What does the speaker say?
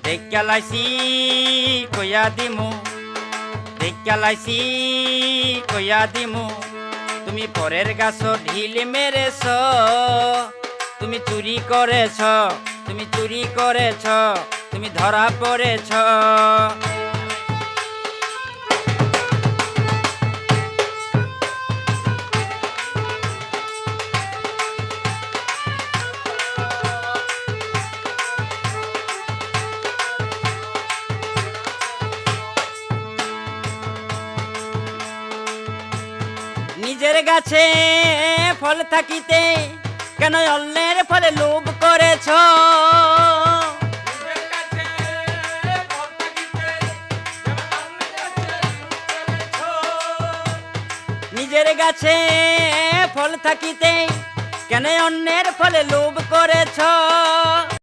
দেখালাইছি কইয়া দিমু, দেখালাইছি কইয়া দিমু, তুমি পরের গাছ ঢিল মেরেছ, তুমি চুরি করেছ, তুমি চুরি করেছ, তুমি ধরা পড়েছ। নিজের গাছে ফল থাকিতে কেন অন্যের ফলে লোভ করেছ? নিজের গাছে ফল থাকিতে কেন অন্যের ফলে লোভ করেছ?